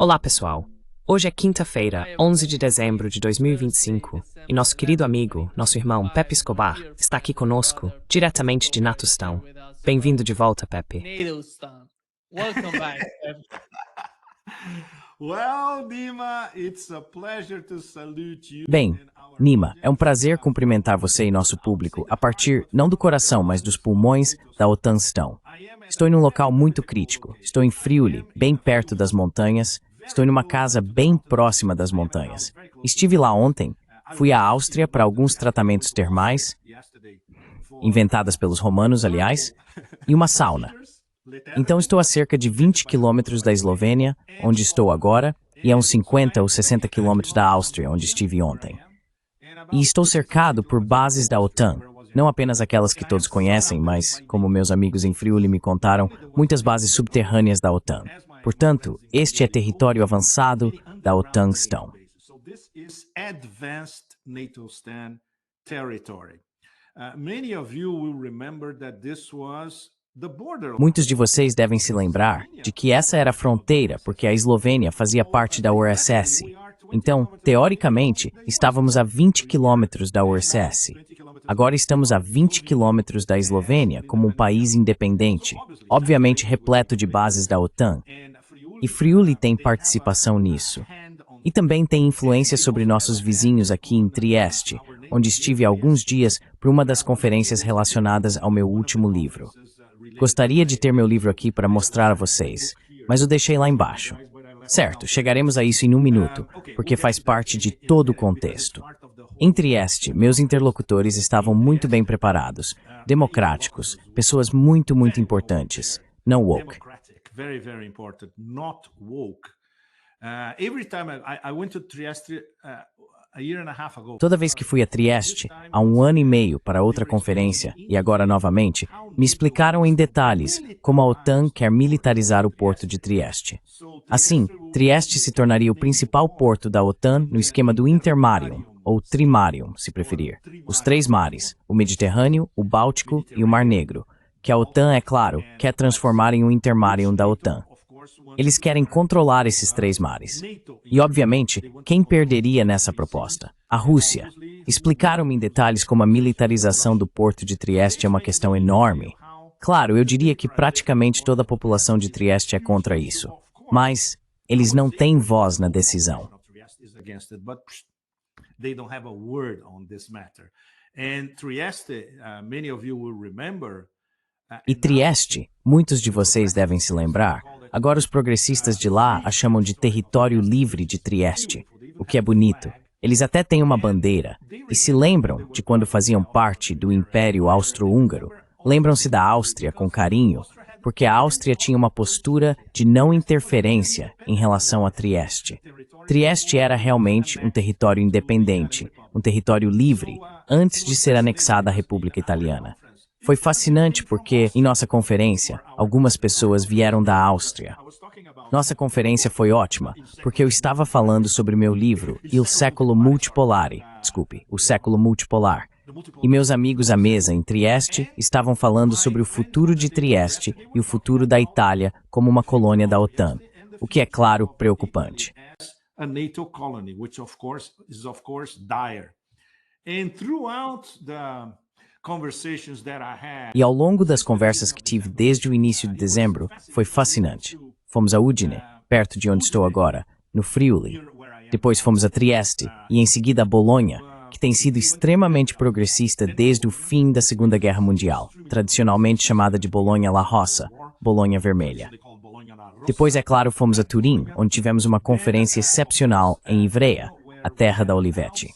Olá, pessoal! Hoje é quinta-feira, 11 de dezembro de 2025, e nosso querido amigo, nosso irmão Pepe Escobar, está aqui conosco, diretamente de Natustão. Bem-vindo de volta, Pepe. Welcome back. Well, Nima, it's a pleasure to salute you. Bem, Nima, é um prazer cumprimentar você e nosso público a partir, não do coração, mas dos pulmões da Otãstão. Estou em um local muito crítico. Estou em Friuli, bem perto das montanhas. Estou em uma casa bem próxima das montanhas. Estive lá ontem. Fui à Áustria para alguns tratamentos termais, inventadas pelos romanos, aliás, e uma sauna. Então estou a cerca de 20 quilômetros da Eslovênia, onde estou agora, e a uns 50 ou 60 quilômetros da Áustria, onde estive ontem. E estou cercado por bases da OTAN, não apenas aquelas que todos conhecem, mas, como meus amigos em Friuli me contaram, muitas bases subterrâneas da OTAN. Portanto, este é território avançado da Otãstão. Muitos de vocês devem se lembrar de que essa era a fronteira porque a Eslovênia fazia parte da URSS. Então, teoricamente, estávamos a 20 quilômetros da URSS. Agora estamos a 20 quilômetros da Eslovênia como um país independente, obviamente repleto de bases da OTAN. E Friuli tem participação nisso. E também tem influência sobre nossos vizinhos aqui em Trieste, onde estive há alguns dias por uma das conferências relacionadas ao meu último livro. Gostaria de ter meu livro aqui para mostrar a vocês, mas o deixei lá embaixo. Certo, chegaremos a isso em um minuto, porque faz parte de todo o contexto. Em Trieste, meus interlocutores estavam muito bem preparados, democráticos, pessoas muito importantes, não woke. Toda vez que fui a Trieste, há 1 ano e meio para outra conferência, e agora novamente, me explicaram em detalhes como a OTAN quer militarizar o porto de Trieste. Assim, Trieste se tornaria o principal porto da OTAN no esquema do Intermarium, ou Trimarium, se preferir. Os 3 mares, o Mediterrâneo, o Báltico e o Mar Negro, que a OTAN, é claro, quer transformar em um Intermarium da OTAN. Eles querem controlar esses 3 mares. E, obviamente, quem perderia nessa proposta? A Rússia. Explicaram-me em detalhes como a militarização do porto de Trieste é uma questão enorme. Claro, eu diria que praticamente toda a população de Trieste é contra isso. Mas eles não têm voz na decisão. E Trieste, muitos de vocês devem se lembrar, agora os progressistas de lá a chamam de território livre de Trieste, o que é bonito. Eles até têm uma bandeira, e se lembram de quando faziam parte do Império Austro-Húngaro, lembram-se da Áustria com carinho, porque a Áustria tinha uma postura de não interferência em relação a Trieste. Trieste era realmente um território independente, um território livre, antes de ser anexada à República Italiana. Foi fascinante porque, em nossa conferência, algumas pessoas vieram da Áustria. Nossa conferência foi ótima, porque eu estava falando sobre meu livro, o século multipolar. E meus amigos à mesa em Trieste estavam falando sobre o futuro de Trieste e o futuro da Itália como uma colônia da OTAN, o que é, claro, preocupante. E ao longo das conversas que tive desde o início de dezembro, foi fascinante. Fomos a Udine, perto de onde estou agora, no Friuli. Depois fomos a Trieste e em seguida a Bolonha, que tem sido extremamente progressista desde o fim da Segunda Guerra Mundial, tradicionalmente chamada de Bolonha La Rossa, Bolonha Vermelha. Depois, é claro, fomos a Turim, onde tivemos uma conferência excepcional em Ivrea, a terra da Olivetti.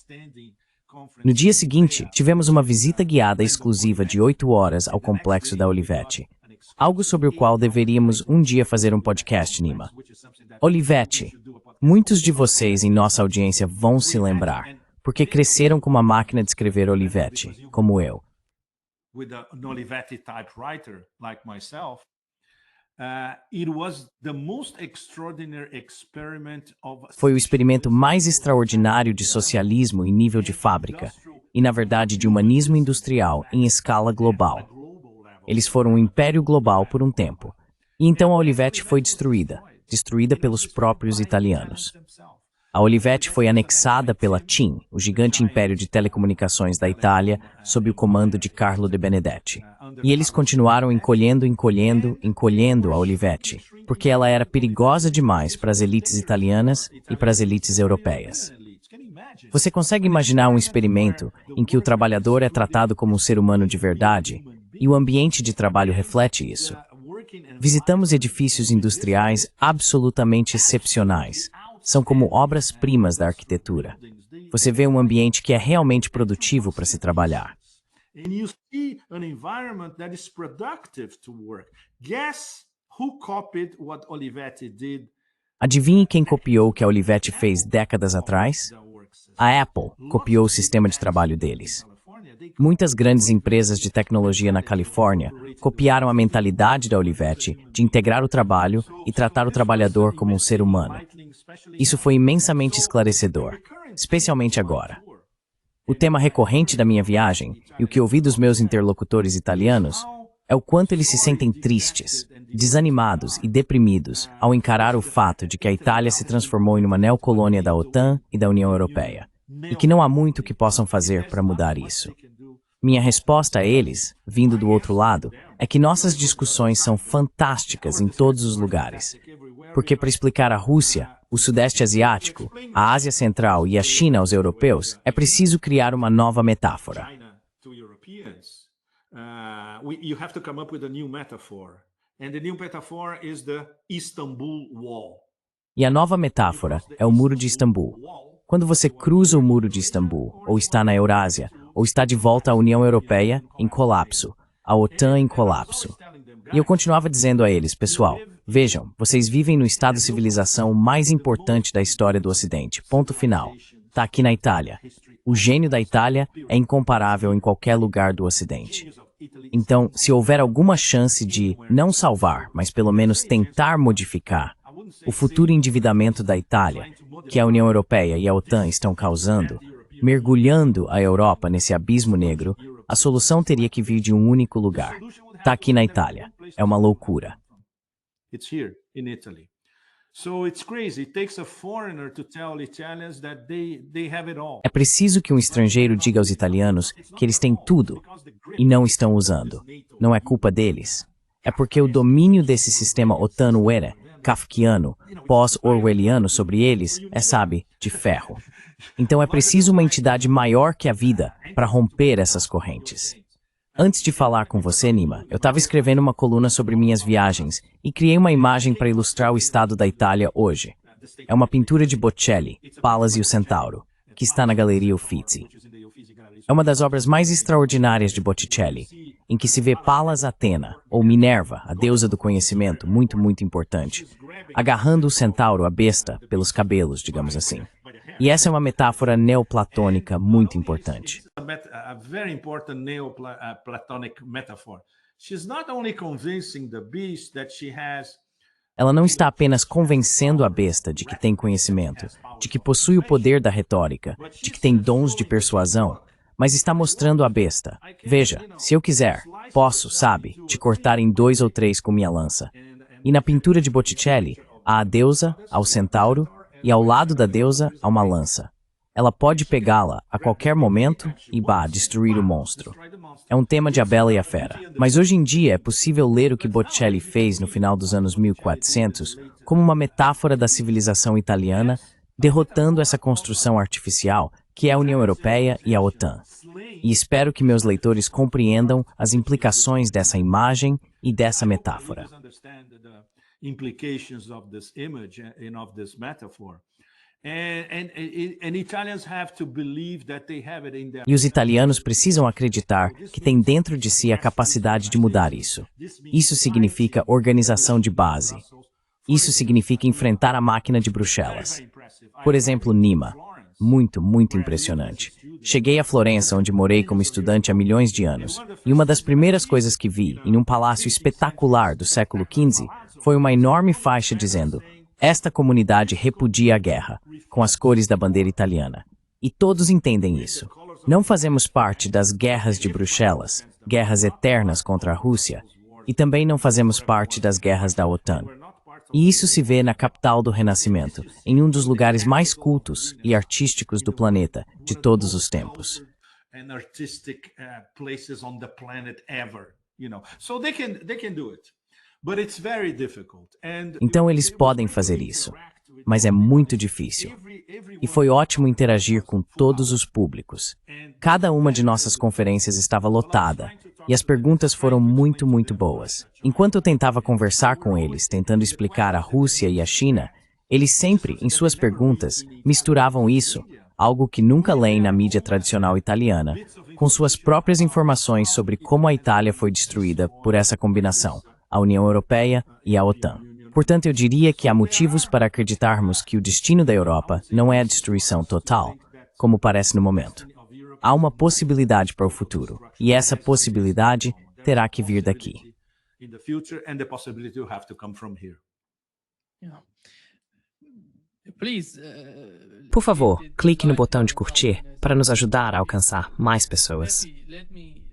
No dia seguinte, tivemos uma visita guiada exclusiva de 8 horas ao complexo da Olivetti. Algo sobre o qual deveríamos um dia fazer um podcast, Nima. Olivetti. Muitos de vocês em nossa audiência vão se lembrar, porque cresceram com uma máquina de escrever Olivetti, como eu. Foi o experimento mais extraordinário de socialismo em nível de fábrica, e na verdade de humanismo industrial em escala global. Eles foram um império global por um tempo. E então a Olivetti foi destruída. destruída pelos próprios italianos. A Olivetti foi anexada pela TIM, o gigante império de telecomunicações da Itália, sob o comando de Carlo de Benedetti. E eles continuaram encolhendo a Olivetti, porque ela era perigosa demais para as elites italianas e para as elites europeias. Você consegue imaginar um experimento em que o trabalhador é tratado como um ser humano de verdade e o ambiente de trabalho reflete isso? Visitamos edifícios industriais absolutamente excepcionais. São como obras-primas da arquitetura. Você vê um ambiente que é realmente produtivo para se trabalhar. And you see an environment that is productive to work. Guess who copied what Olivetti did? Adivinhe quem copiou o que a Olivetti fez décadas atrás? A Apple copiou o sistema de trabalho deles. Muitas grandes empresas de tecnologia na Califórnia copiaram a mentalidade da Olivetti de integrar o trabalho e tratar o trabalhador como um ser humano. Isso foi imensamente esclarecedor, especialmente agora. O tema recorrente da minha viagem, e o que ouvi dos meus interlocutores italianos, é o quanto eles se sentem tristes, desanimados e deprimidos ao encarar o fato de que a Itália se transformou em uma neocolônia da OTAN e da União Europeia, e que não há muito que possam fazer para mudar isso. Minha resposta a eles, vindo do outro lado, é que nossas discussões são fantásticas em todos os lugares. Porque para explicar a Rússia, o Sudeste Asiático, a Ásia Central e a China aos europeus, é preciso criar uma nova metáfora. You have to come up with a new metaphor. And the new metaphor is the Istanbul Wall. E a nova metáfora é o Muro de Istambul. Quando você cruza o Muro de Istambul, ou está na Eurásia, ou está de volta à União Europeia em colapso, a OTAN em colapso. E eu continuava dizendo a eles, pessoal, vejam, vocês vivem no estado de civilização mais importante da história do Ocidente. Ponto final. Está aqui na Itália. O gênio da Itália é incomparável em qualquer lugar do Ocidente. Então, se houver alguma chance de não salvar, mas pelo menos tentar modificar, o futuro endividamento da Itália, que a União Europeia e a OTAN estão causando, mergulhando a Europa nesse abismo negro, a solução teria que vir de um único lugar. Está aqui na Itália. É uma loucura. It's here in Italy. So it's crazy. It takes a foreigner to tell Italians that they have it all. É preciso que um estrangeiro diga aos italianos que eles têm tudo e não estão usando. Não é culpa deles. É porque o domínio desse sistema otano-uera, kafkiano, pós-orwelliano sobre eles é, sabe, de ferro. Então é preciso uma entidade maior que a vida para romper essas correntes. Antes de falar com você, Nima, eu estava escrevendo uma coluna sobre minhas viagens e criei uma imagem para ilustrar o estado da Itália hoje. É uma pintura de Botticelli, Pallas e o Centauro, que está na Galeria Uffizi. É uma das obras mais extraordinárias de Botticelli, em que se vê Pallas Atena, ou Minerva, a deusa do conhecimento, muito importante, agarrando o centauro, a besta, pelos cabelos, digamos assim. E essa é uma metáfora neoplatônica muito importante. A very important Neoplatonic metaphor. She's not only convincing the beast that she has. Ela não está apenas convencendo a besta de que tem conhecimento, de que possui o poder da retórica, de que tem dons de persuasão, mas está mostrando à besta: veja, se eu quiser, posso, sabe, te cortar em 2 ou 3 com minha lança. E na pintura de Botticelli, há a deusa, ao centauro, e ao lado da deusa há uma lança. Ela pode pegá-la a qualquer momento e, destruir o monstro. É um tema de A Bela e a Fera. Mas hoje em dia é possível ler o que Botticelli fez no final dos anos 1400 como uma metáfora da civilização italiana, derrotando essa construção artificial que é a União Europeia e a OTAN. E espero que meus leitores compreendam as implicações dessa imagem e dessa metáfora. Implications of this image and of this metaphor. And Italians have to believe that they have it in their... E os italianos precisam acreditar que têm dentro de si a capacidade de mudar isso. Isso significa organização de base. Isso significa enfrentar a máquina de Bruxelas. Por exemplo, Nima. Muito impressionante. Cheguei a Florença, onde morei como estudante há milhões de anos, e uma das primeiras coisas que vi, em um palácio espetacular do século XV, foi uma enorme faixa dizendo: esta comunidade repudia a guerra, com as cores da bandeira italiana. E todos entendem isso. Não fazemos parte das guerras de Bruxelas, guerras eternas contra a Rússia, e também não fazemos parte das guerras da OTAN. E isso se vê na capital do Renascimento, em um dos lugares mais cultos e artísticos do planeta, de todos os tempos. And artistic places on the planet ever, So they can do it, but it's very difficult. Então eles podem fazer isso, mas é muito difícil. E foi ótimo interagir com todos os públicos. Cada uma de nossas conferências estava lotada, e as perguntas foram muito, muito boas. Enquanto eu tentava conversar com eles, tentando explicar a Rússia e a China, eles sempre, em suas perguntas, misturavam isso, algo que nunca leem na mídia tradicional italiana, com suas próprias informações sobre como a Itália foi destruída por essa combinação, a União Europeia e a OTAN. Portanto, eu diria que há motivos para acreditarmos que o destino da Europa não é a destruição total, como parece no momento. Há uma possibilidade para o futuro, e essa possibilidade terá que vir daqui. Por favor, clique no botão de curtir para nos ajudar a alcançar mais pessoas.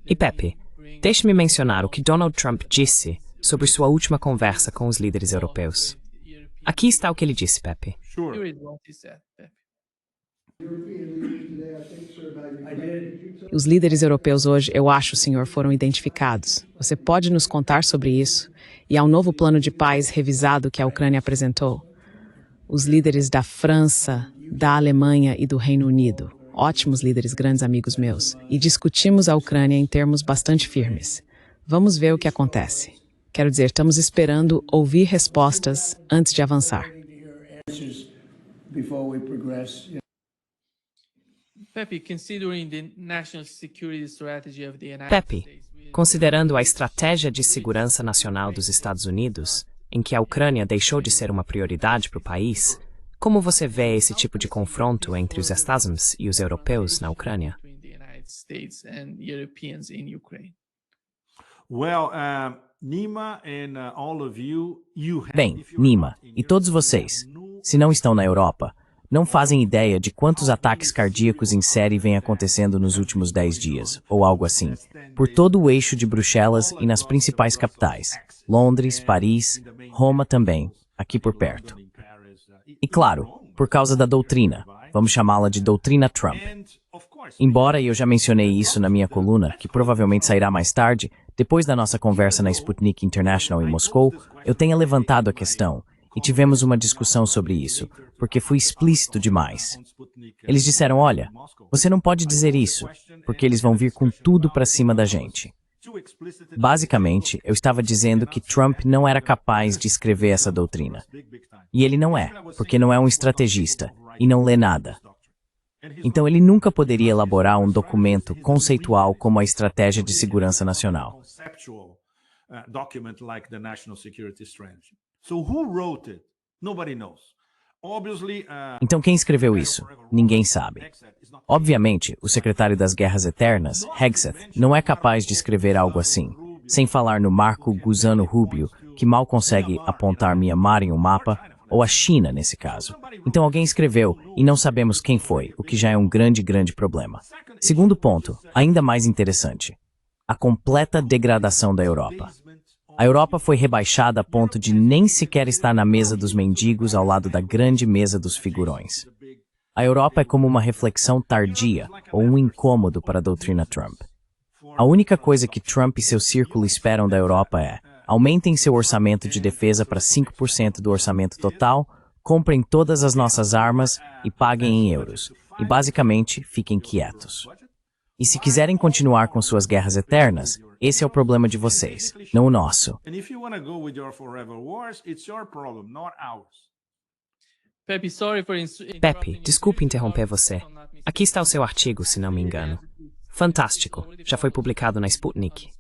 E Pepe, deixe-me mencionar o que Donald Trump disse sobre sua última conversa com os líderes europeus. Aqui está o que ele disse, Pepe. Os líderes europeus hoje, eu acho, senhor, foram identificados. Você pode nos contar sobre isso? E há um novo plano de paz revisado que a Ucrânia apresentou. Os líderes da França, da Alemanha e do Reino Unido, ótimos líderes, grandes amigos meus, e discutimos a Ucrânia em termos bastante firmes. Vamos ver o que acontece. Quero dizer, estamos esperando ouvir respostas antes de avançar. Pepe, considerando a estratégia de segurança nacional dos Estados Unidos, em que a Ucrânia deixou de ser uma prioridade para o país, como você vê esse tipo de confronto entre os Estados Unidos e os europeus na Ucrânia? Bem, Nima, e todos vocês, se não estão na Europa, não fazem ideia de quantos ataques cardíacos em série vêm acontecendo nos últimos 10 dias, ou algo assim, por todo o eixo de Bruxelas e nas principais capitais, Londres, Paris, Roma também, aqui por perto. E claro, por causa da doutrina, vamos chamá-la de doutrina Trump. Embora eu já mencionei isso na minha coluna, que provavelmente sairá mais tarde, depois da nossa conversa na Sputnik International em Moscou, eu tenha levantado a questão, e tivemos uma discussão sobre isso, porque fui explícito demais. Eles disseram, olha, você não pode dizer isso, porque eles vão vir com tudo para cima da gente. Basicamente, eu estava dizendo que Trump não era capaz de escrever essa doutrina. E ele não é, porque não é um estrategista, e não lê nada. Então ele nunca poderia elaborar um documento conceitual como a Estratégia de Segurança Nacional. Então quem escreveu isso? Ninguém sabe. Obviamente, o secretário das Guerras Eternas, Hegseth, não é capaz de escrever algo assim, sem falar no Marco Gusano Rubio, que mal consegue apontar Myanmar em um mapa, ou a China nesse caso. Então alguém escreveu e não sabemos quem foi, o que já é um grande, grande problema. Segundo ponto, ainda mais interessante, a completa degradação da Europa. A Europa foi rebaixada a ponto de nem sequer estar na mesa dos mendigos ao lado da grande mesa dos figurões. A Europa é como uma reflexão tardia ou um incômodo para a doutrina Trump. A única coisa que Trump e seu círculo esperam da Europa é: aumentem seu orçamento de defesa para 5% do orçamento total, comprem todas as nossas armas e paguem em euros. E basicamente, fiquem quietos. E se quiserem continuar com suas guerras eternas, esse é o problema de vocês, não o nosso. Pepe, desculpe interromper você. Aqui está o seu artigo, se não me engano. Fantástico. Já foi publicado na Sputnik.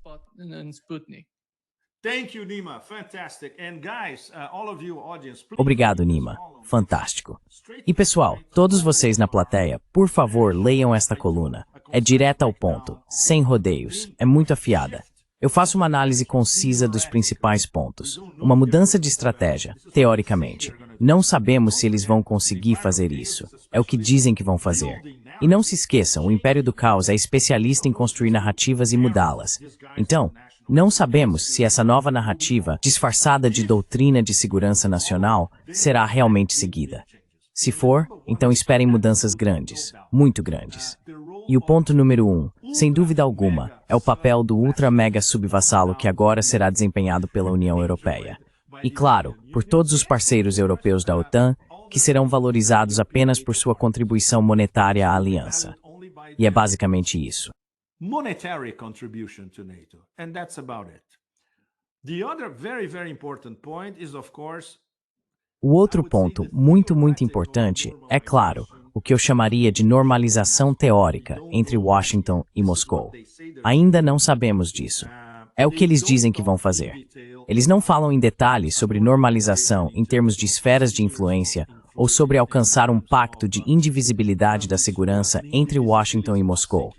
Obrigado, Nima. Fantástico. E pessoal, todos vocês na plateia, por favor, leiam esta coluna. É direta ao ponto, sem rodeios, é muito afiada. Eu faço uma análise concisa dos principais pontos. Uma mudança de estratégia, teoricamente. Não sabemos se eles vão conseguir fazer isso. É o que dizem que vão fazer. E não se esqueçam, o Império do Caos é especialista em construir narrativas e mudá-las. Então, Não sabemos se essa nova narrativa, disfarçada de doutrina de segurança nacional, será realmente seguida. Se for, então esperem mudanças grandes, muito grandes. E o ponto número 1, sem dúvida alguma, é o papel do ultra-mega subvassalo que agora será desempenhado pela União Europeia. E claro, por todos os parceiros europeus da OTAN, que serão valorizados apenas por sua contribuição monetária à aliança. E é basicamente isso. Monetary contribution to NATO, and that's about it. The other very important point is, of course, o outro ponto muito importante é, claro, o que eu chamaria de normalização teórica entre Washington e Moscou. Ainda não sabemos disso. É o que eles dizem que vão fazer. Eles não falam em detalhes sobre normalização em termos de esferas de influência ou sobre alcançar um pacto de indivisibilidade da segurança entre Washington e Moscou,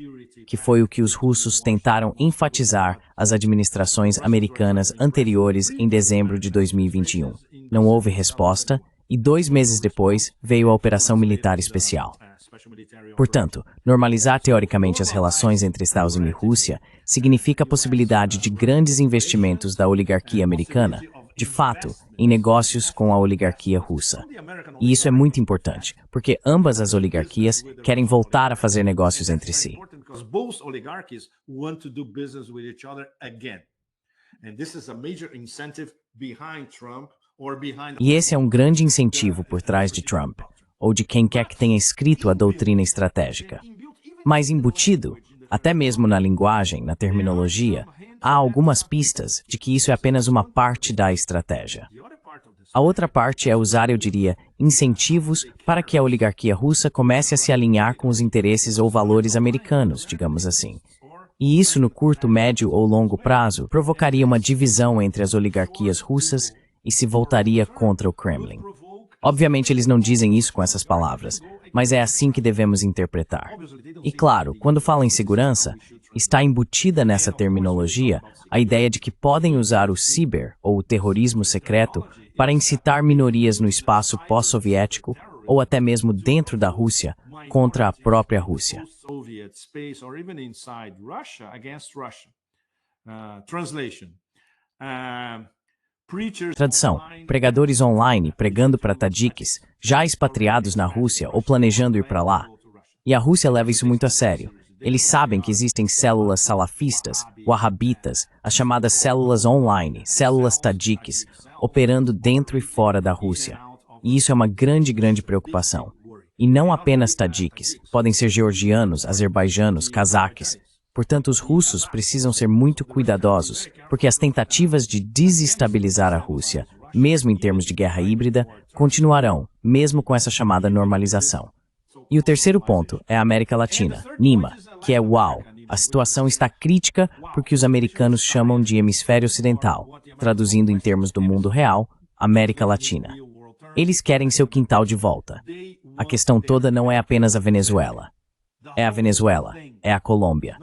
que foi o que os russos tentaram enfatizar às administrações americanas anteriores em dezembro de 2021. Não houve resposta e 2 meses depois veio a Operação Militar Especial. Portanto, normalizar teoricamente as relações entre Estados Unidos e Rússia significa a possibilidade de grandes investimentos da oligarquia americana, de fato, em negócios com a oligarquia russa. E isso é muito importante, porque ambas as oligarquias querem voltar a fazer negócios entre si. E esse é um grande incentivo por trás de Trump, ou de quem quer que tenha escrito a doutrina estratégica. Mas embutido, até mesmo na linguagem, na terminologia, há algumas pistas de que isso é apenas uma parte da estratégia. A outra parte é usar, eu diria, incentivos para que a oligarquia russa comece a se alinhar com os interesses ou valores americanos, digamos assim. E isso, no curto, médio ou longo prazo, provocaria uma divisão entre as oligarquias russas e se voltaria contra o Kremlin. Obviamente eles não dizem isso com essas palavras, mas é assim que devemos interpretar. E claro, quando falam em segurança, está embutida nessa terminologia a ideia de que podem usar o ciber ou o terrorismo secreto para incitar minorias no espaço pós-soviético ou até mesmo dentro da Rússia contra a própria Rússia. Tradução: pregadores online pregando para tadiques, já expatriados na Rússia ou planejando ir para lá. E a Rússia leva isso muito a sério. Eles sabem que existem células salafistas, wahhabitas, as chamadas células online, células tadiques, operando dentro e fora da Rússia. E isso é uma grande preocupação. E não apenas tadiques, podem ser georgianos, azerbaijanos, cazaques. Portanto, os russos precisam ser muito cuidadosos, porque as tentativas de desestabilizar a Rússia, mesmo em termos de guerra híbrida, continuarão, mesmo com essa chamada normalização. E o terceiro ponto é a América Latina, NIMA, que é uau, a situação está crítica porque os americanos chamam de hemisfério ocidental, traduzindo em termos do mundo real, América Latina. Eles querem seu quintal de volta. A questão toda não é apenas a Venezuela. É a Venezuela, é a Colômbia.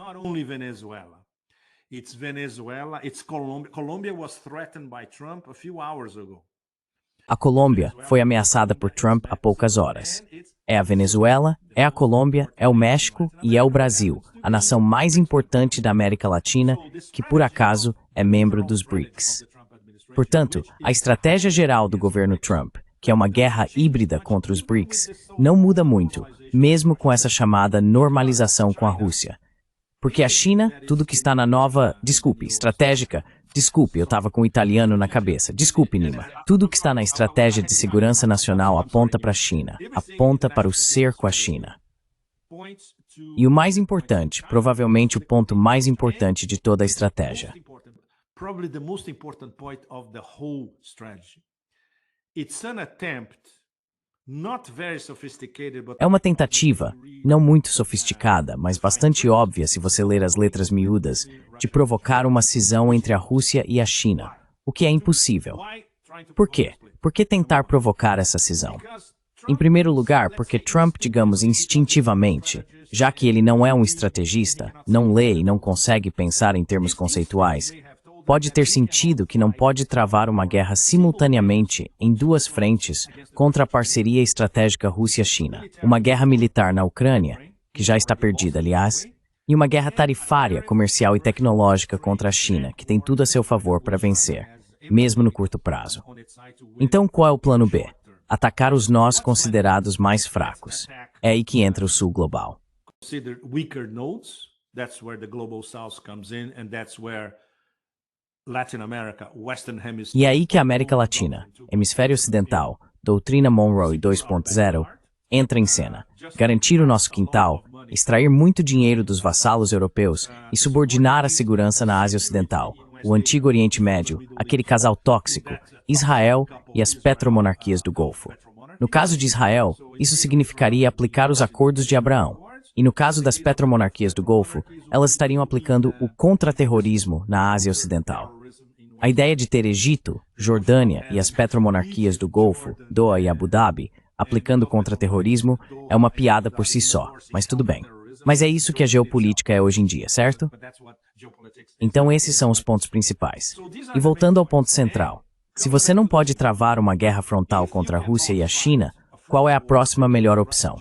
A Colômbia foi ameaçada por Trump há poucas horas. É a Venezuela, é a Colômbia, é o México e é o Brasil, a nação mais importante da América Latina, que por acaso é membro dos BRICS. Portanto, a estratégia geral do governo Trump, que é uma guerra híbrida contra os BRICS, não muda muito, mesmo com essa chamada normalização com a Rússia. Porque a China, tudo que está na nova, estratégica, eu estava com o italiano na cabeça, Nima. Tudo que está na estratégia de segurança nacional aponta para a China, aponta para o cerco à China. E o mais importante, provavelmente o ponto mais importante de toda a estratégia. É uma tentativa, não muito sofisticada, mas bastante óbvia se você ler as letras miúdas, de provocar uma cisão entre a Rússia e a China, o que é impossível. Por quê? Por que tentar provocar essa cisão? Em primeiro lugar, porque Trump, digamos instintivamente, já que ele não é um estrategista, não lê e não consegue pensar em termos conceituais, pode ter sentido que não pode travar uma guerra simultaneamente em 2 frentes contra a parceria estratégica Rússia-China. Uma guerra militar na Ucrânia, que já está perdida, aliás, e uma guerra tarifária, comercial e tecnológica contra a China, que tem tudo a seu favor para vencer, mesmo no curto prazo. Então, qual é o plano B? Atacar os nós considerados mais fracos. É aí que entra o Sul global. Consider weaker nodes. That's where the global south comes in, and that's where Latin America, Western Hemisphere. E é aí que a América Latina, Hemisfério Ocidental, Doutrina Monroe 2.0, entra em cena. Garantir o nosso quintal, extrair muito dinheiro dos vassalos europeus e subordinar a segurança na Ásia Ocidental, o antigo Oriente Médio, aquele casal tóxico, Israel e as petromonarquias do Golfo. No caso de Israel, isso significaria aplicar os acordos de Abraão. E no caso das petromonarquias do Golfo, elas estariam aplicando o contra-terrorismo na Ásia Ocidental. A ideia de ter Egito, Jordânia e as petromonarquias do Golfo, Doha e Abu Dhabi, aplicando contra-terrorismo, é uma piada por si só, mas tudo bem. Mas é isso que a geopolítica é hoje em dia, certo? Então esses são os pontos principais. E voltando ao ponto central, se você não pode travar uma guerra frontal contra a Rússia e a China, qual é a próxima melhor opção?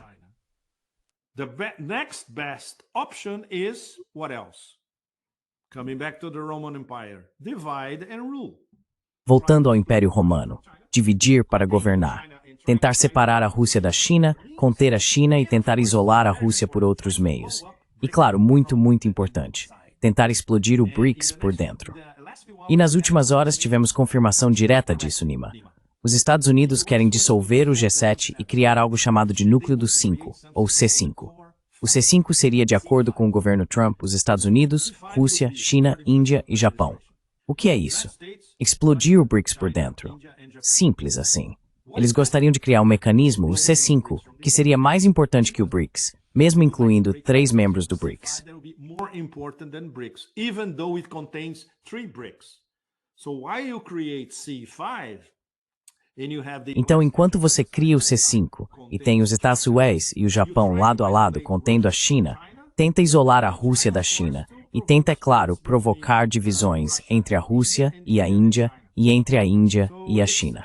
The next best option is what else? Coming back to the Roman Empire, divide and rule. Voltando ao Império Romano, dividir para governar. Tentar separar a Rússia da China, conter a China e tentar isolar a Rússia por outros meios. E claro, muito importante, tentar explodir o BRICS por dentro. E nas últimas horas tivemos confirmação direta disso, Nima. Os Estados Unidos querem dissolver o G7 e criar algo chamado de Núcleo dos Cinco, ou C5. O C5 seria, de acordo com o governo Trump, os Estados Unidos, Rússia, China, Índia e Japão. O que é isso? Explodir o BRICS por dentro. Simples assim. Eles gostariam de criar um mecanismo, o C5, que seria mais importante que o BRICS, mesmo incluindo 3 membros do BRICS. Então, enquanto você cria o C5 e tem os Estados Unidos e o Japão lado a lado contendo a China, tenta isolar a Rússia da China e tenta, é claro, provocar divisões entre a Rússia e a Índia e entre a Índia e a China.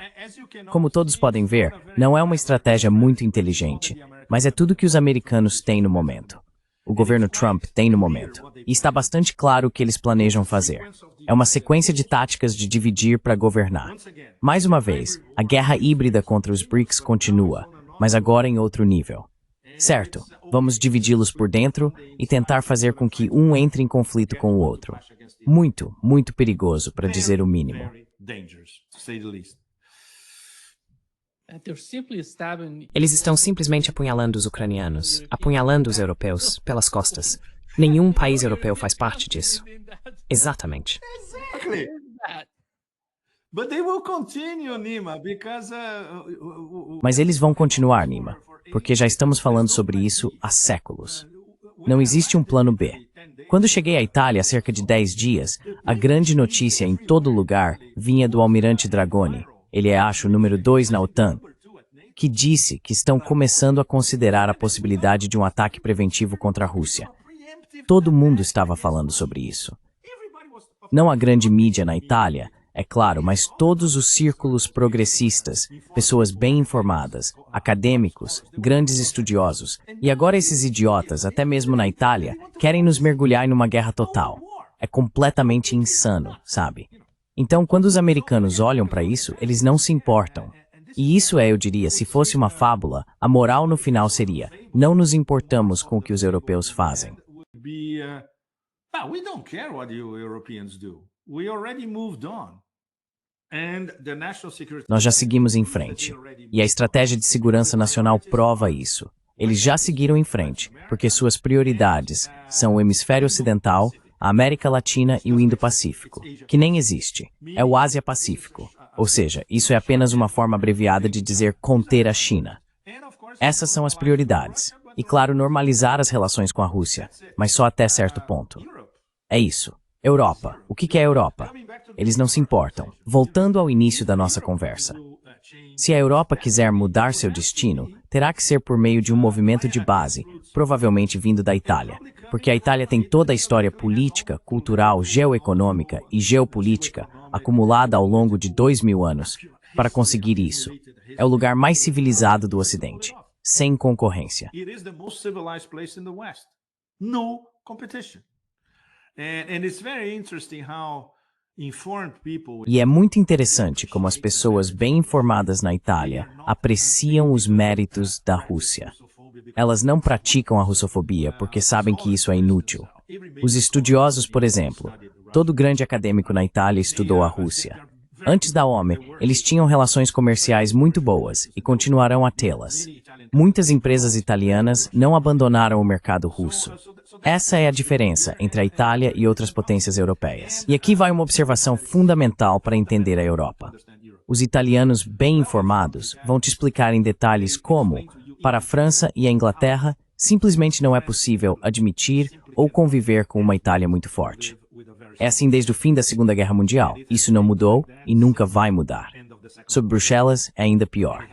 Como todos podem ver, não é uma estratégia muito inteligente, mas é tudo que os americanos têm no momento. O governo Trump tem no momento. E está bastante claro o que eles planejam fazer. É uma sequência de táticas de dividir para governar. Mais uma vez, a guerra híbrida contra os BRICS continua, mas agora em outro nível. Certo, vamos dividi-los por dentro e tentar fazer com que um entre em conflito com o outro. Muito perigoso, para dizer o mínimo. Eles estão simplesmente apunhalando os ucranianos, apunhalando os europeus pelas costas. Nenhum país europeu faz parte disso. Exatamente. Exactly. But they will continue, Nima, because Mas eles vão continuar, Nima, porque já estamos falando sobre isso há séculos. Não existe um plano B. Quando cheguei à Itália há cerca de 10 dias, a grande notícia em todo lugar vinha do almirante Dragoni, ele é, acho, o número 2 na OTAN, que disse que estão começando a considerar a possibilidade de um ataque preventivo contra a Rússia. Todo mundo estava falando sobre isso. Não a grande mídia na Itália, é claro, mas todos os círculos progressistas, pessoas bem informadas, acadêmicos, grandes estudiosos, e agora esses idiotas, até mesmo na Itália, querem nos mergulhar em uma guerra total. É completamente insano, sabe? Então, quando os americanos olham para isso, eles não se importam. E isso é, eu diria, se fosse uma fábula, a moral no final seria: não nos importamos com o que os europeus fazem. We don't care what you Europeans do. We already moved on. And the national security... Nós já seguimos em frente. E a estratégia de segurança nacional prova isso. Eles já seguiram em frente, porque suas prioridades são o hemisfério ocidental, a América Latina e o Indo-Pacífico, que nem existe. É o Ásia-Pacífico. Ou seja, isso é apenas uma forma abreviada de dizer conter a China. Essas são as prioridades. E, claro, normalizar as relações com a Rússia, mas só até certo ponto. É isso. Europa. O que é a Europa? Eles não se importam. Voltando ao início da nossa conversa. Se a Europa quiser mudar seu destino, terá que ser por meio de um movimento de base, provavelmente vindo da Itália, porque a Itália tem toda a história política, cultural, geoeconômica e geopolítica acumulada ao longo de 2000 anos para conseguir isso. É o lugar mais civilizado do Ocidente, sem concorrência. It is the most civilized place in the West. No competition. And it's very interesting how informed people E é muito interessante como as pessoas bem informadas na Itália apreciam os méritos da Rússia. Elas não praticam a russofobia porque sabem que isso é inútil. Os estudiosos, por exemplo, todo grande acadêmico na Itália estudou a Rússia. Antes da OME, eles tinham relações comerciais muito boas e continuarão a tê-las. Muitas empresas italianas não abandonaram o mercado russo. Essa é a diferença entre a Itália e outras potências europeias. E aqui vai uma observação fundamental para entender a Europa. Os italianos bem informados vão te explicar em detalhes como, para a França e a Inglaterra, simplesmente não é possível admitir ou conviver com uma Itália muito forte. É assim desde o fim da Segunda Guerra Mundial. Isso não mudou e nunca vai mudar. Sob Bruxelas é ainda pior.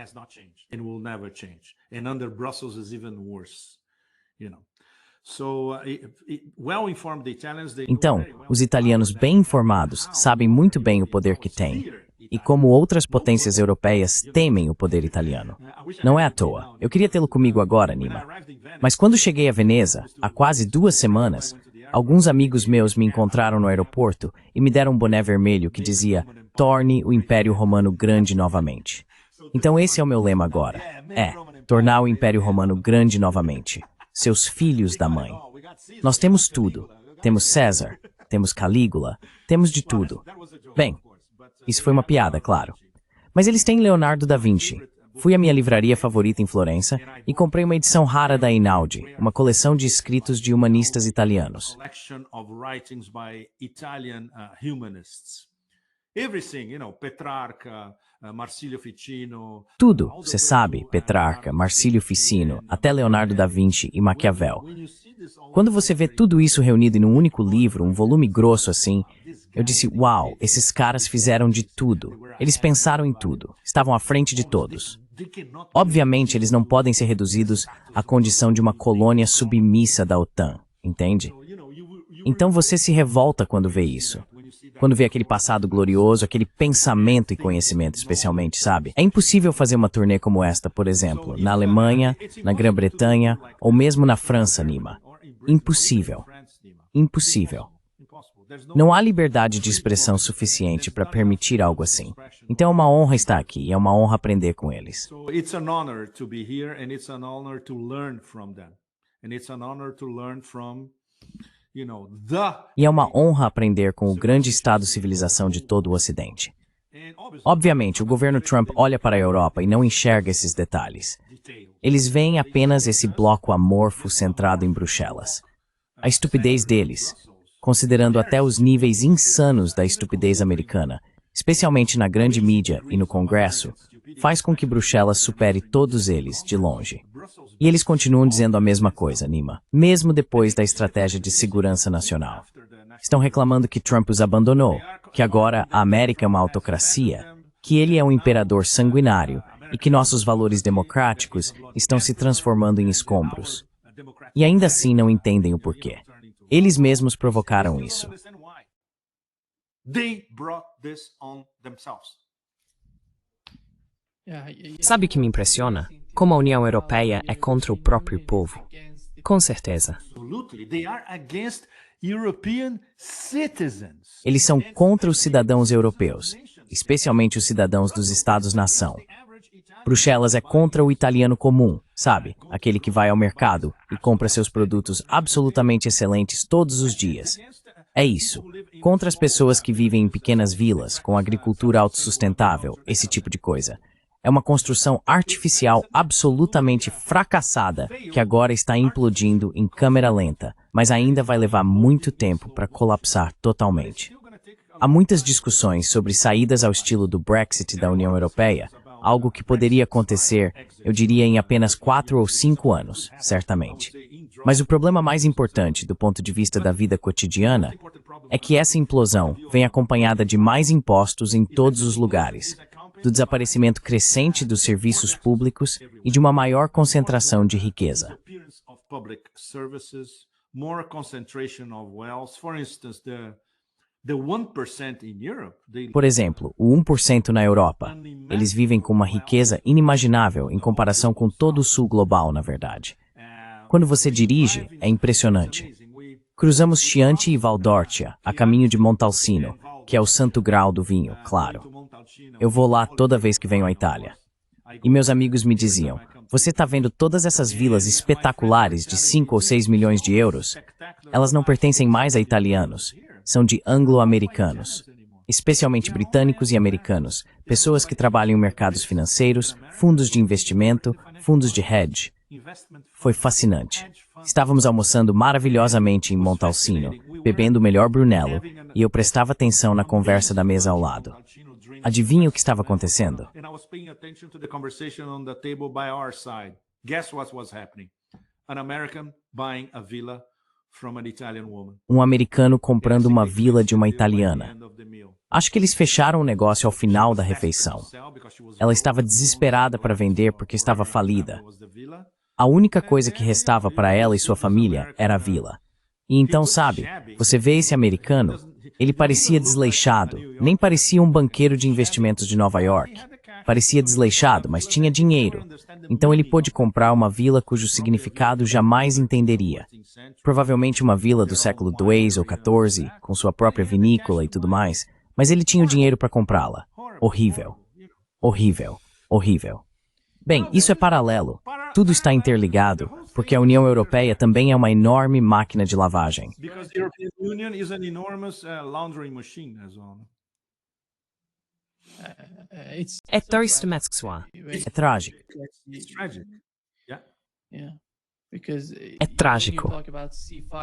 Então, os italianos bem informados sabem muito bem o poder que têm. E como outras potências europeias temem o poder italiano. Não é à toa. Eu queria tê-lo comigo agora, Nima. Mas quando cheguei a Veneza, há quase 2 semanas, alguns amigos meus me encontraram no aeroporto e me deram um boné vermelho que dizia "Torne o Império Romano grande novamente". Então esse é o meu lema agora. Tornar o Império Romano grande novamente. Seus filhos da mãe. Nós temos tudo. Temos César, temos Calígula, temos de tudo. Bem, isso foi uma piada, claro. Mas eles têm Leonardo da Vinci. Fui à minha livraria favorita em Florença e comprei uma edição rara da Einaudi, uma coleção de escritos de humanistas italianos. Petrarca, Marsilio Ficino. Tudo, você sabe, Petrarca, Marsilio Ficino, até Leonardo da Vinci e Maquiavel. Quando você vê tudo isso reunido em um único livro, um volume grosso assim, eu disse, uau, esses caras fizeram de tudo. Eles pensaram em tudo, estavam à frente de todos. Obviamente, eles não podem ser reduzidos à condição de uma colônia submissa da OTAN, entende? Então você se revolta quando vê isso. Quando vê aquele passado glorioso, aquele pensamento e conhecimento especialmente, sabe? É impossível fazer uma turnê como esta, por exemplo, na Alemanha, na Grã-Bretanha ou mesmo na França, Nima. Impossível. Impossível. Não há liberdade de expressão suficiente para permitir algo assim. Então é uma honra estar aqui e é uma honra aprender com eles. It's an honor to be here and it's an honor to learn from them. And it's an honor to learn from, E é uma honra aprender com o grande estado-civilização de todo o Ocidente. Obviamente, o governo Trump olha para a Europa e não enxerga esses detalhes. Eles veem apenas esse bloco amorfo centrado em Bruxelas. A estupidez deles, considerando até os níveis insanos da estupidez americana, especialmente na grande mídia e no Congresso, faz com que Bruxelas supere todos eles de longe. E eles continuam dizendo a mesma coisa, Nima, mesmo depois da estratégia de segurança nacional. Estão reclamando que Trump os abandonou, que agora a América é uma autocracia, que ele é um imperador sanguinário e que nossos valores democráticos estão se transformando em escombros. E ainda assim não entendem o porquê. Eles mesmos provocaram isso. Sabe o que me impressiona? Como a União Europeia é contra o próprio povo. Com certeza. Eles são contra os cidadãos europeus, especialmente os cidadãos dos Estados-nação. Bruxelas é contra o italiano comum, sabe? Aquele que vai ao mercado e compra seus produtos absolutamente excelentes todos os dias. É isso. Contra as pessoas que vivem em pequenas vilas, com agricultura autossustentável, esse tipo de coisa. É uma construção artificial absolutamente fracassada que agora está implodindo em câmera lenta, mas ainda vai levar muito tempo para colapsar totalmente. Há muitas discussões sobre saídas ao estilo do Brexit da União Europeia, algo que poderia acontecer, eu diria, em apenas 4 ou 5 anos, certamente. Mas o problema mais importante do ponto de vista da vida cotidiana é que essa implosão vem acompanhada de mais impostos em todos os lugares, do desaparecimento crescente dos serviços públicos e de uma maior concentração de riqueza. Por exemplo, o 1% na Europa. Eles vivem com uma riqueza inimaginável em comparação com todo o sul global, na verdade. Quando você dirige, é impressionante. Cruzamos Chianti e Valdorcia, a caminho de Montalcino, que é o santo grau do vinho, claro. Eu vou lá toda vez que venho à Itália. E meus amigos me diziam, você está vendo todas essas vilas espetaculares de 5 ou 6 milhões de euros? Elas não pertencem mais a italianos, são de anglo-americanos, especialmente britânicos e americanos, pessoas que trabalham em mercados financeiros, fundos de investimento, fundos de hedge. Foi fascinante. Estávamos almoçando maravilhosamente em Montalcino, bebendo o melhor Brunello, e eu prestava atenção na conversa da mesa ao lado. Adivinha o que estava acontecendo? Um americano comprando uma vila de uma italiana. Acho que eles fecharam o negócio ao final da refeição. Ela estava desesperada para vender porque estava falida. A única coisa que restava para ela e sua família era a vila. E então, sabe, você vê esse americano, ele parecia desleixado, nem parecia um banqueiro de investimentos de Nova York. Parecia desleixado, mas tinha dinheiro. Então ele pôde comprar uma vila cujo significado jamais entenderia. Provavelmente uma vila do século II ou XIV, com sua própria vinícola e tudo mais, mas ele tinha o dinheiro para comprá-la. Horrível. Horrível. Horrível. Bem, isso é paralelo. Tudo está interligado, porque a União Europeia também é uma enorme máquina de lavagem. É triste, mas É trágico. É trágico.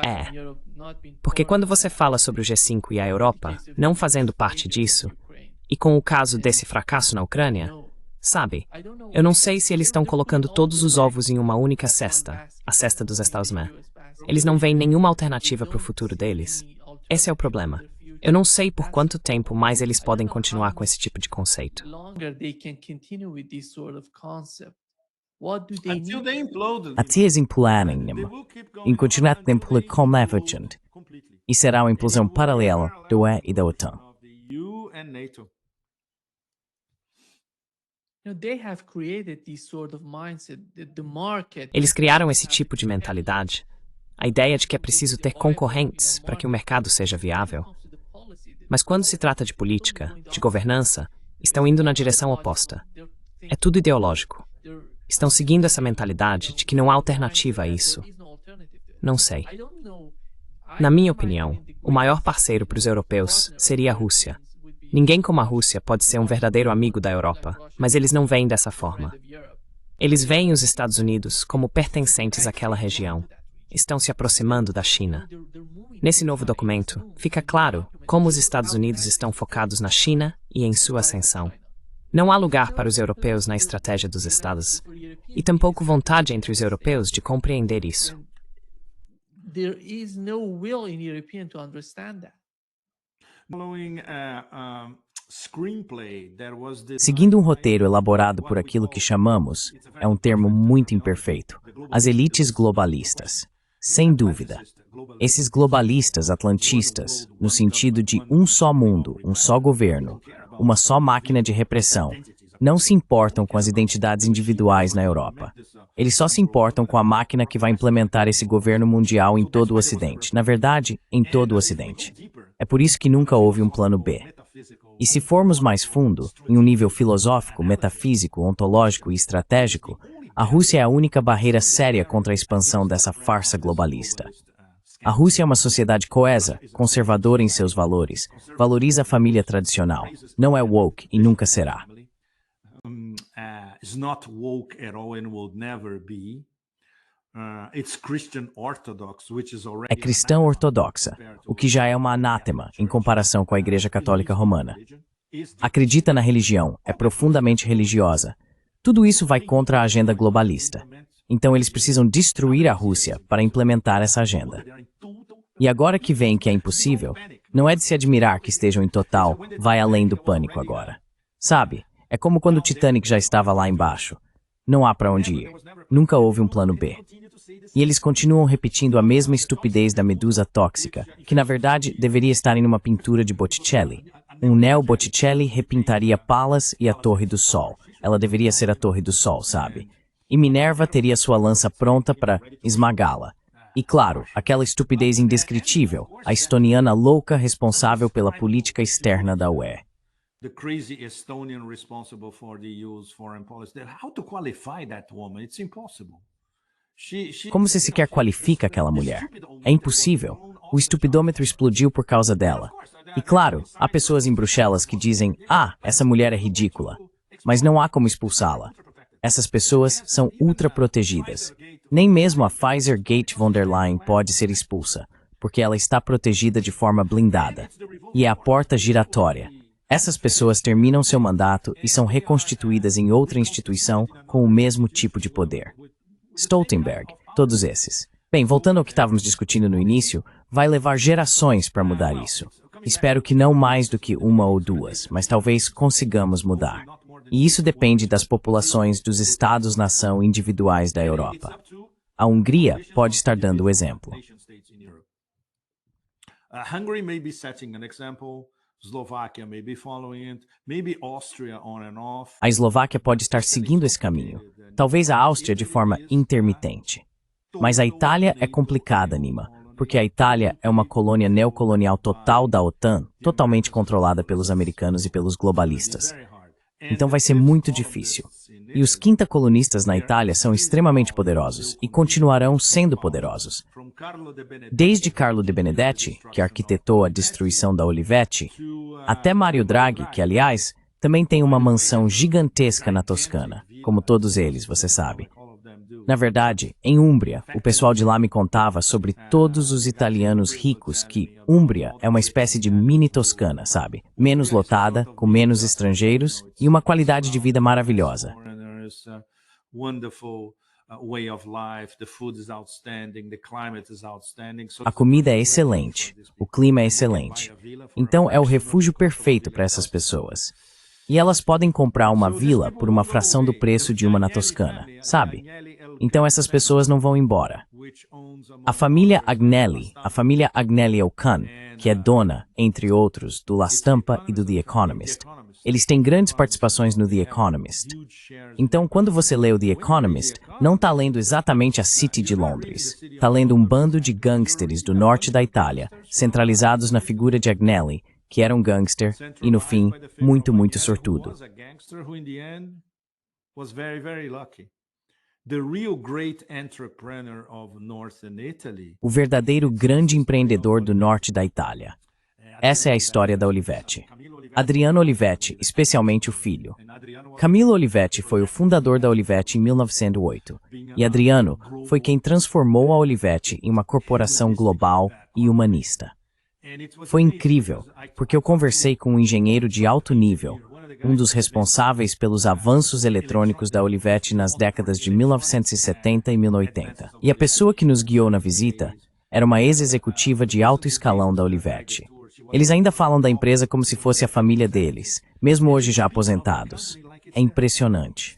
É. Porque quando você fala sobre o G5 e a Europa não fazendo parte disso, e com o caso desse fracasso na Ucrânia, sabe, eu não sei se eles estão colocando todos os ovos em uma única cesta, a cesta dos Estados-Unidos. Eles não veem nenhuma alternativa para o futuro deles. Esse é o problema. Eu não sei por quanto tempo mais eles podem continuar com esse tipo de conceito. Até exemplarem-me, em continuar tempo como leveraged, e será uma implosão paralela do UE e da OTAN. Eles criaram esse tipo de mentalidade, a ideia de que é preciso ter concorrentes para que o mercado seja viável. Mas quando se trata de política, de governança, estão indo na direção oposta. É tudo ideológico. Estão seguindo essa mentalidade de que não há alternativa a isso. Não sei. Na minha opinião, o maior parceiro para os europeus seria a Rússia. Ninguém como a Rússia pode ser um verdadeiro amigo da Europa, mas eles não veem dessa forma. Eles veem os Estados Unidos como pertencentes àquela região. Estão se aproximando da China. Nesse novo documento, fica claro como os Estados Unidos estão focados na China e em sua ascensão. Não há lugar para os europeus na estratégia dos Estados, e tampouco vontade entre os europeus de compreender isso. Seguindo um roteiro elaborado por aquilo que chamamos, é um termo muito imperfeito, as elites globalistas. Sem dúvida. Esses globalistas atlantistas, no sentido de um só mundo, um só governo, uma só máquina de repressão, não se importam com as identidades individuais na Europa. Eles só se importam com a máquina que vai implementar esse governo mundial em todo o Ocidente. Na verdade, em todo o Ocidente. É por isso que nunca houve um plano B. E se formos mais fundo, em um nível filosófico, metafísico, ontológico e estratégico, a Rússia é a única barreira séria contra a expansão dessa farsa globalista. A Rússia é uma sociedade coesa, conservadora em seus valores, valoriza a família tradicional, não é woke e nunca será. É cristã ortodoxa, o que já é uma anátema em comparação com a Igreja Católica Romana. Acredita na religião, é profundamente religiosa. Tudo isso vai contra a agenda globalista. Então eles precisam destruir a Rússia para implementar essa agenda. E agora que veem que é impossível, não é de se admirar que estejam em total, vai além do pânico agora. Sabe, é como quando o Titanic já estava lá embaixo. Não há para onde ir. Nunca houve um plano B. E eles continuam repetindo a mesma estupidez da medusa tóxica, que na verdade deveria estar em uma pintura de Botticelli. Um neo-Botticelli repintaria Palas e a Torre do Sol. Ela deveria ser a Torre do Sol, sabe? E Minerva teria sua lança pronta para esmagá-la. E claro, aquela estupidez indescritível, a estoniana louca responsável pela política externa da UE. The crazy Estonian responsible for the EU's foreign policy. How to qualify that woman? It's impossible. Como se sequer qualifica aquela mulher? É impossível. O estupidômetro explodiu por causa dela. E claro, há pessoas em Bruxelas que dizem, essa mulher é ridícula. Mas não há como expulsá-la. Essas pessoas são ultra protegidas. Nem mesmo a Pfizer Gate von der Leyen pode ser expulsa, porque ela está protegida de forma blindada. E é a porta giratória. Essas pessoas terminam seu mandato e são reconstituídas em outra instituição com o mesmo tipo de poder. Stoltenberg, todos esses. Bem, voltando ao que estávamos discutindo no início, vai levar gerações para mudar isso. Espero que não mais do que uma ou duas, mas talvez consigamos mudar. E isso depende das populações dos estados-nação individuais da Europa. A Hungria pode estar dando o exemplo. Hungary may be setting an example. Slovakia may be following it. Maybe Austria on and off. A Eslováquia pode estar seguindo esse caminho. Talvez a Áustria de forma intermitente. Mas a Itália é complicada, Nima, porque a Itália é uma colônia neocolonial total da OTAN, totalmente controlada pelos americanos e pelos globalistas. Então vai ser muito difícil. E os quinta-colonistas na Itália são extremamente poderosos e continuarão sendo poderosos. Desde Carlo de Benedetti, que arquitetou a destruição da Olivetti, até Mario Draghi, que, aliás, também tem uma mansão gigantesca na Toscana, como todos eles, você sabe. Na verdade, em Úmbria, o pessoal de lá me contava sobre todos os italianos ricos que Úmbria é uma espécie de mini Toscana, sabe? Menos lotada, com menos estrangeiros e uma qualidade de vida maravilhosa. A comida é excelente, o clima é excelente. Então é o refúgio perfeito para essas pessoas. E elas podem comprar uma vila por uma fração do preço de uma na Toscana, sabe? Então essas pessoas não vão embora. A família Agnelli O'Khan, que é dona, entre outros, do La Stampa e do The Economist. Eles têm grandes participações no The Economist. Então, quando você lê o The Economist, não está lendo exatamente a City de Londres. Está lendo um bando de gangsters do norte da Itália, centralizados na figura de Agnelli, que era um gangster e, no fim, muito, muito sortudo. O verdadeiro grande empreendedor do norte da Itália. Essa é a história da Olivetti. Adriano Olivetti, especialmente o filho. Camillo Olivetti foi o fundador da Olivetti em 1908, e Adriano foi quem transformou a Olivetti em uma corporação global e humanista. Foi incrível, porque eu conversei com um engenheiro de alto nível, um dos responsáveis pelos avanços eletrônicos da Olivetti nas décadas de 1970 e 1980. E a pessoa que nos guiou na visita era uma ex-executiva de alto escalão da Olivetti. Eles ainda falam da empresa como se fosse a família deles, mesmo hoje já aposentados. É impressionante.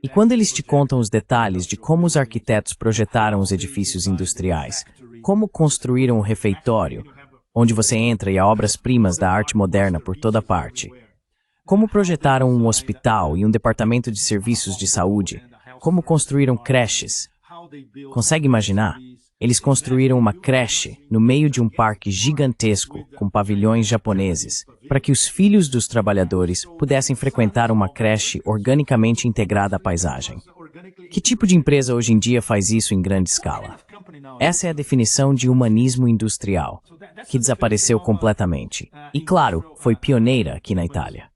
E quando eles te contam os detalhes de como os arquitetos projetaram os edifícios industriais, como construíram o refeitório, onde você entra e há obras-primas da arte moderna por toda parte, como projetaram um hospital e um departamento de serviços de saúde, como construíram creches. Consegue imaginar? Eles construíram uma creche no meio de um parque gigantesco com pavilhões japoneses, para que os filhos dos trabalhadores pudessem frequentar uma creche organicamente integrada à paisagem. Que tipo de empresa hoje em dia faz isso em grande escala? Essa é a definição de humanismo industrial, que desapareceu completamente. E claro, foi pioneira aqui na Itália.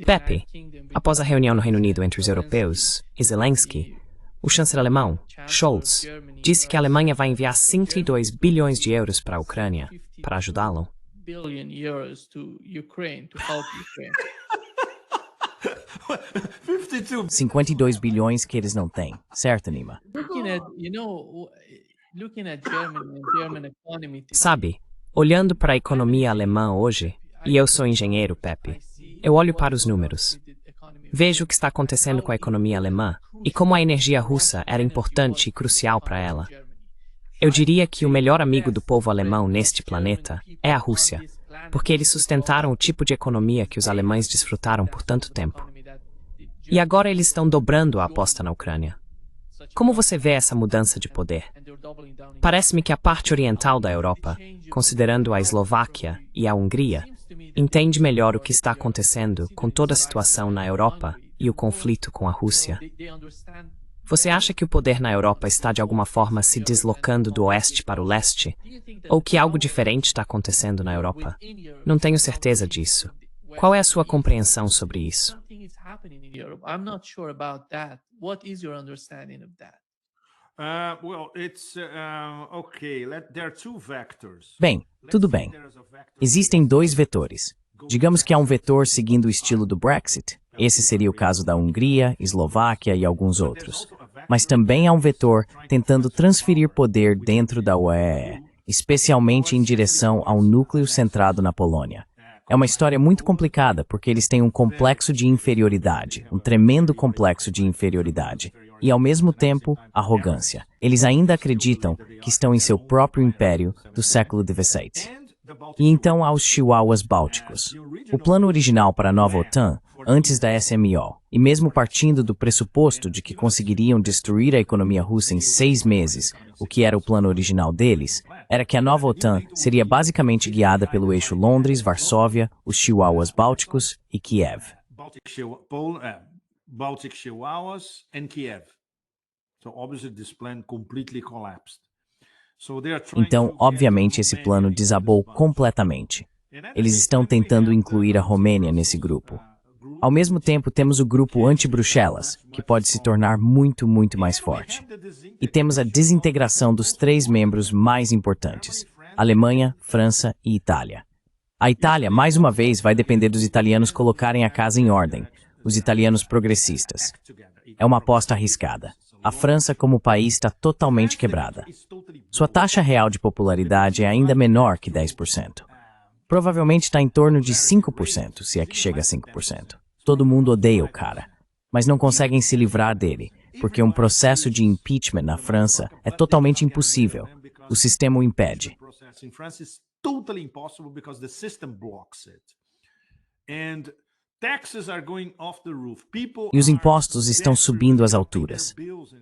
Pepe, após a reunião no Reino Unido entre os europeus e Zelensky, o chanceler alemão, Scholz, disse que a Alemanha vai enviar 102 bilhões de euros para a Ucrânia para ajudá-lo. 52 bilhões que eles não têm, certo, Nima? Sabe, olhando para a economia alemã hoje, e eu sou engenheiro, Pepe, eu olho para os números. Vejo o que está acontecendo com a economia alemã e como a energia russa era importante e crucial para ela. Eu diria que o melhor amigo do povo alemão neste planeta é a Rússia, porque eles sustentaram o tipo de economia que os alemães desfrutaram por tanto tempo. E agora eles estão dobrando a aposta na Ucrânia. Como você vê essa mudança de poder? Parece-me que a parte oriental da Europa, considerando a Eslováquia e a Hungria, entende melhor o que está acontecendo com toda a situação na Europa e o conflito com a Rússia. Você acha que o poder na Europa está de alguma forma se deslocando do oeste para o leste? Ou que algo diferente está acontecendo na Europa? Não tenho certeza disso. Qual é a sua compreensão sobre isso? Bem, tudo bem. Existem dois vetores. Digamos que há um vetor seguindo o estilo do Brexit. Esse seria o caso da Hungria, Eslováquia e alguns outros. Mas também há um vetor tentando transferir poder dentro da UE, especialmente em direção ao núcleo centrado na Polônia. É uma história muito complicada porque eles têm um complexo de inferioridade, um tremendo complexo de inferioridade, e ao mesmo tempo, arrogância. Eles ainda acreditam que estão em seu próprio império do século XVII. E então há os chihuahuas bálticos. O plano original para a nova OTAN, antes da SMO, e mesmo partindo do pressuposto de que conseguiriam destruir a economia russa em 6 meses, o que era o plano original deles, era que a nova OTAN seria basicamente guiada pelo eixo Londres, Varsóvia, os chihuahuas bálticos e Kiev. Baltic Chihuahuas and Kiev. So obviously this plan completely collapsed. Então, obviamente, esse plano desabou completamente. Eles estão tentando incluir a Romênia nesse grupo. Ao mesmo tempo, temos o grupo anti-Bruxelas, que pode se tornar muito, muito mais forte. E temos a desintegração dos 3 membros mais importantes: Alemanha, França e Itália. A Itália, mais uma vez, vai depender dos italianos colocarem a casa em ordem, os italianos progressistas. É uma aposta arriscada. A França, como país, está totalmente quebrada. Sua taxa real de popularidade é ainda menor que 10%. Provavelmente está em torno de 5%, se é que chega a 5%. Todo mundo odeia o cara, mas não conseguem se livrar dele, porque um processo de impeachment na França é totalmente impossível. O sistema o impede. E os impostos estão subindo às alturas.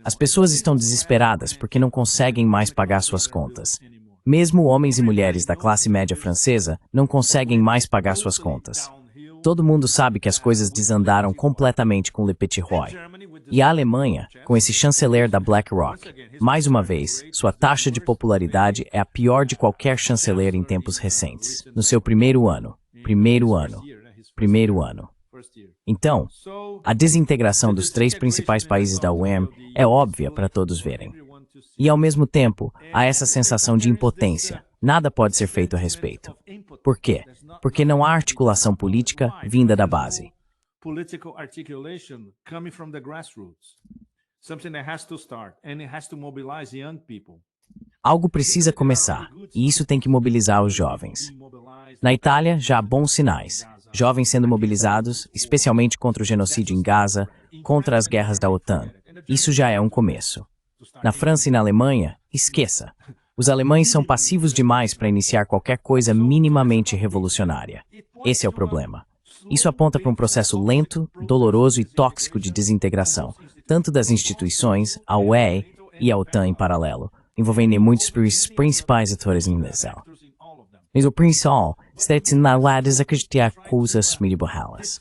As pessoas estão desesperadas porque não conseguem mais pagar suas contas. Mesmo homens e mulheres da classe média francesa não conseguem mais pagar suas contas. Todo mundo sabe que as coisas desandaram completamente com Le Petit Roy. E a Alemanha, com esse chanceler da BlackRock, mais uma vez, sua taxa de popularidade é a pior de qualquer chanceler em tempos recentes. No seu primeiro ano. Então, a desintegração dos 3 principais países da UEM é óbvia para todos verem. E, ao mesmo tempo, há essa sensação de impotência. Nada pode ser feito a respeito. Por quê? Porque não há articulação política vinda da base. Algo precisa começar, e isso tem que mobilizar os jovens. Na Itália, já há bons sinais. Jovens sendo mobilizados, especialmente contra o genocídio em Gaza, contra as guerras da OTAN. Isso já é um começo. Na França e na Alemanha, esqueça. Os alemães são passivos demais para iniciar qualquer coisa minimamente revolucionária. Esse é o problema. Isso aponta para um processo lento, doloroso e tóxico de desintegração, tanto das instituições, a UE e a OTAN em paralelo, envolvendo muitos principais atores nisso. Mas o principal está na lá desacreditar coisas borradas.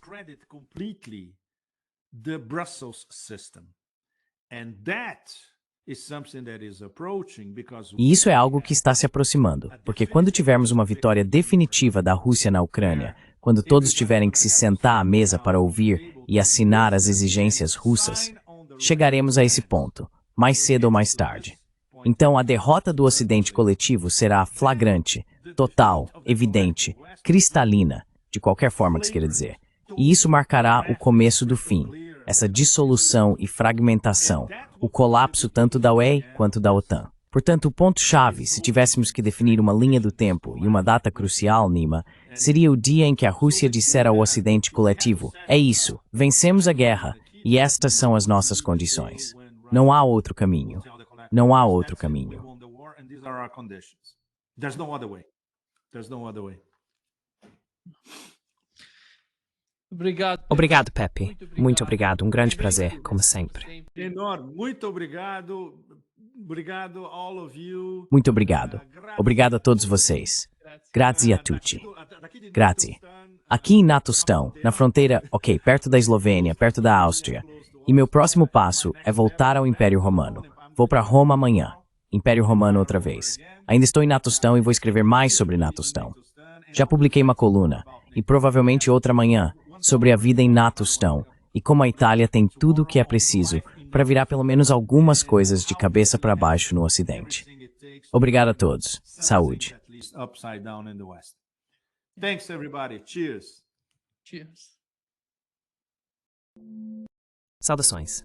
E isso é algo que está se aproximando, porque quando tivermos uma vitória definitiva da Rússia na Ucrânia, quando todos tiverem que se sentar à mesa para ouvir e assinar as exigências russas, chegaremos a esse ponto, mais cedo ou mais tarde. Então a derrota do Ocidente coletivo será flagrante, total, evidente, cristalina, de qualquer forma que se queira dizer. E isso marcará o começo do fim, essa dissolução e fragmentação, o colapso tanto da UE quanto da OTAN. Portanto, o ponto-chave, se tivéssemos que definir uma linha do tempo e uma data crucial, Nima, seria o dia em que a Rússia disser ao Ocidente coletivo: é isso, vencemos a guerra, E estas são as nossas condições. Não há outro caminho. Não há outro caminho. There's no other way. There's no other way. Obrigado, Pepe. Muito obrigado. Um grande prazer, como sempre. Enorme. Muito obrigado. Obrigado all of you. Muito obrigado. Obrigado a todos vocês. Grazie a tutti. Grazie. Aqui em Natostão, na fronteira, ok, perto da Eslovênia, perto da Áustria. E meu próximo passo é voltar ao Império Romano. Vou para Roma amanhã. Império Romano outra vez. Ainda estou em Natostão e vou escrever mais sobre Natostão. Já publiquei uma coluna, e provavelmente outra amanhã, sobre a vida em Natostão e como a Itália tem tudo o que é preciso para virar pelo menos algumas coisas de cabeça para baixo no Ocidente. Obrigado a todos. Saúde. Upside down in the West. Thanks, everybody. Cheers. Cheers. Saudações.